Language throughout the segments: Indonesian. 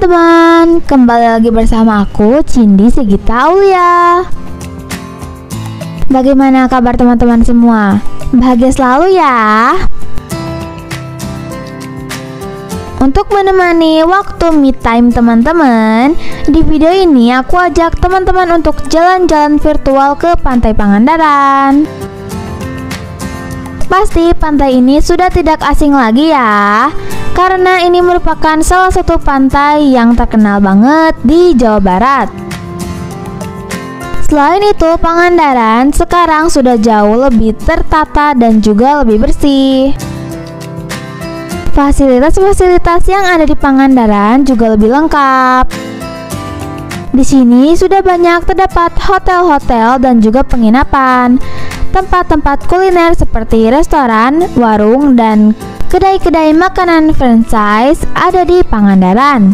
teman-teman, kembali lagi bersama aku Cindy Segita Aulia. Bagaimana kabar teman-teman semua? Bahagia selalu ya. Untuk menemani waktu me time teman-teman, di video ini aku ajak teman-teman untuk jalan-jalan virtual ke Pantai Pangandaran. Pasti pantai ini sudah tidak asing lagi ya, karena ini merupakan salah satu pantai yang terkenal banget di Jawa Barat. Selain itu, Pangandaran sekarang sudah jauh lebih tertata dan juga lebih bersih. Fasilitas-fasilitas yang ada di Pangandaran juga lebih lengkap. Di sini sudah banyak terdapat hotel-hotel dan juga penginapan, tempat-tempat kuliner seperti restoran, warung, dan kedai-kedai makanan franchise ada di Pangandaran.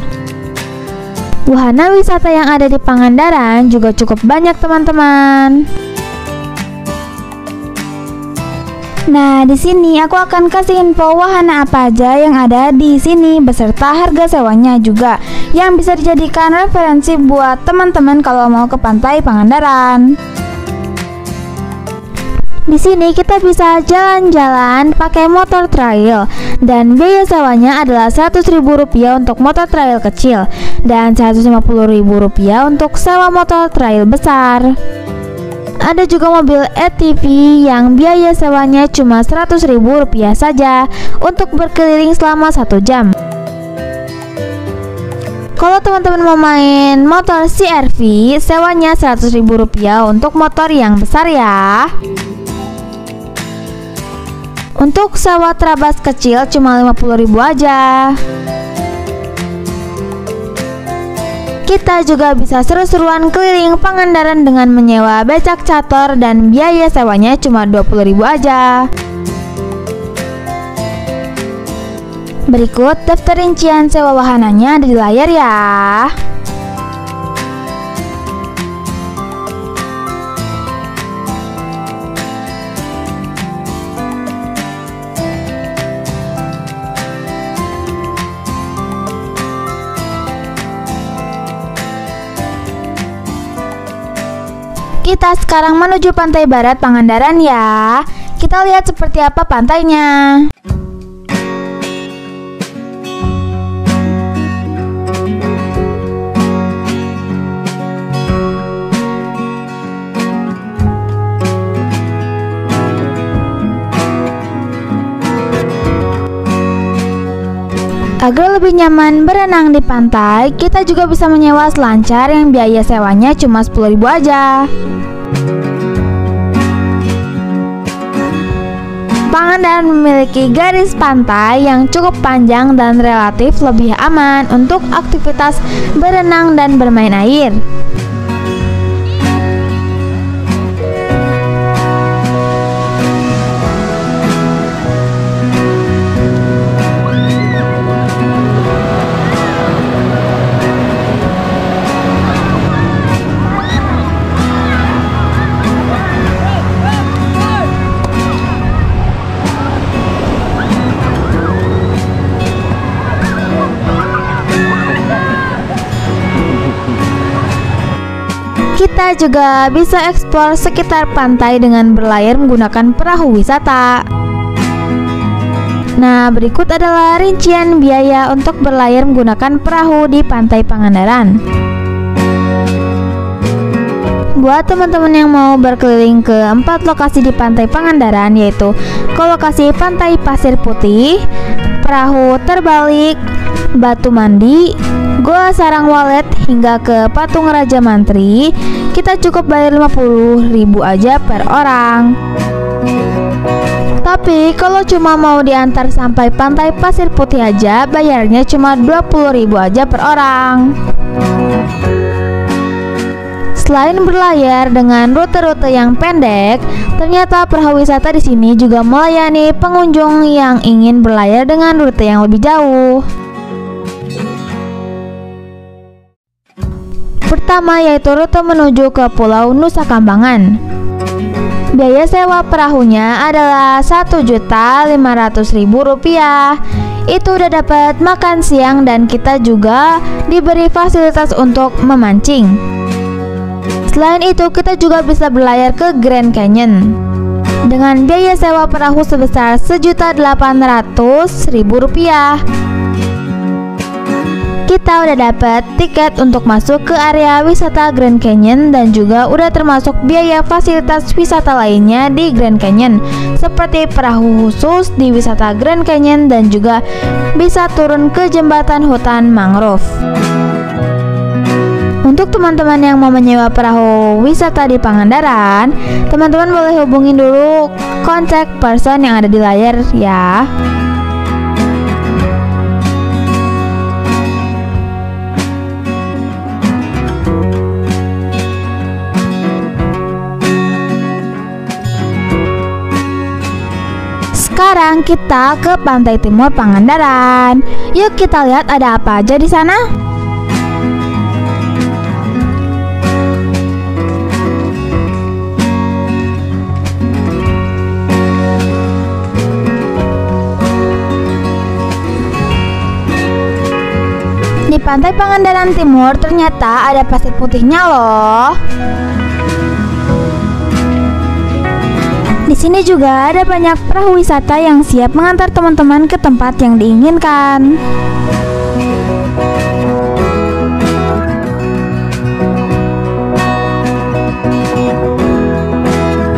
Wahana wisata yang ada di Pangandaran juga cukup banyak teman-teman. Nah, di sini aku akan kasih info wahana apa aja yang ada di sini beserta harga sewanya juga yang bisa dijadikan referensi buat teman-teman kalau mau ke Pantai Pangandaran. Di sini kita bisa jalan-jalan pakai motor trail dan biaya sewanya adalah Rp100.000 untuk motor trail kecil dan Rp150.000 untuk sewa motor trail besar. Ada juga mobil ATV yang biaya sewanya cuma Rp100.000 saja untuk berkeliling selama 1 jam. Kalau teman-teman mau main motor CR-V, sewanya Rp100.000 untuk motor yang besar ya. Untuk sewa trabas kecil cuma Rp50.000 aja. Kita juga bisa seru-seruan keliling Pangandaran dengan menyewa becak catur dan biaya sewanya cuma Rp20.000 aja. Berikut daftar rincian sewa wahananya ada di layar ya. Kita sekarang menuju pantai barat Pangandaran ya. Kita lihat seperti apa pantainya. Agar lebih nyaman berenang di pantai, kita juga bisa menyewa selancar yang biaya sewanya cuma Rp10.000 aja. Pangandaran memiliki garis pantai yang cukup panjang dan relatif lebih aman untuk aktivitas berenang dan bermain air. Kita juga bisa eksplor sekitar pantai dengan berlayar menggunakan perahu wisata. Nah, berikut adalah rincian biaya untuk berlayar menggunakan perahu di Pantai Pangandaran. Buat teman-teman yang mau berkeliling ke 4 lokasi di Pantai Pangandaran, yaitu ke lokasi Pantai Pasir Putih, Perahu Terbalik, Batu Mandi, Goa Sarang Walet hingga ke Patung Raja Mantri, kita cukup bayar Rp50.000 aja per orang. Tapi kalau cuma mau diantar sampai Pantai Pasir Putih aja, bayarnya cuma Rp20.000 aja per orang. Selain berlayar dengan rute-rute yang pendek, ternyata perahu wisata di sini juga melayani pengunjung yang ingin berlayar dengan rute yang lebih jauh. Pertama yaitu rute menuju ke Pulau Nusa Kambangan. Biaya sewa perahunya adalah Rp1.500.000. Itu udah dapat makan siang dan kita juga diberi fasilitas untuk memancing. Selain itu, kita juga bisa berlayar ke Grand Canyon dengan biaya sewa perahu sebesar Rp1.800.000. Kita udah dapat tiket untuk masuk ke area wisata Grand Canyon dan juga udah termasuk biaya fasilitas wisata lainnya di Grand Canyon, seperti perahu khusus di wisata Grand Canyon dan juga bisa turun ke jembatan hutan mangrove. Untuk teman-teman yang mau menyewa perahu wisata di Pangandaran, teman-teman boleh hubungin dulu kontak person yang ada di layar ya. Sekarang kita ke pantai timur Pangandaran. Yuk kita lihat ada apa aja di sana. Di pantai Pangandaran Timur ternyata ada pasir putihnya loh. Di sini juga ada banyak perahu wisata yang siap mengantar teman-teman ke tempat yang diinginkan.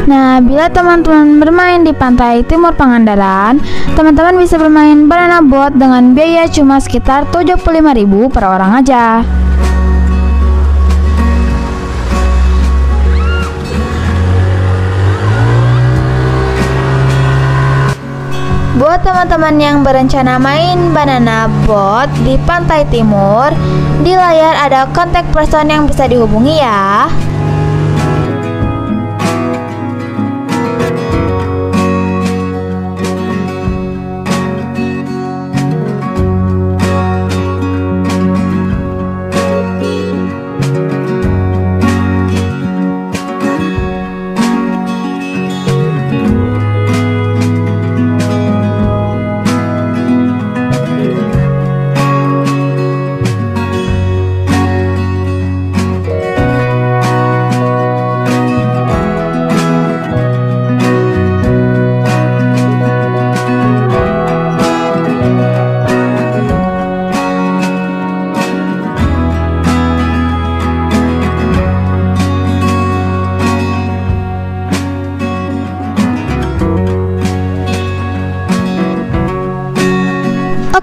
Nah, bila teman-teman bermain di pantai timur Pangandaran, teman-teman bisa bermain banana boat dengan biaya cuma sekitar Rp75.000 per orang aja. Buat teman-teman yang berencana main banana boat di pantai timur, di layar ada kontak person yang bisa dihubungi ya.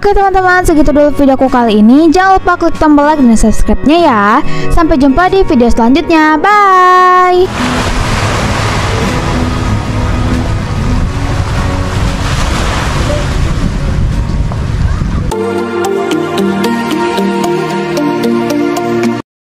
Oke teman-teman, segitu dulu videoku kali ini. Jangan lupa klik tombol like dan subscribe-nya ya. Sampai jumpa di video selanjutnya. Bye.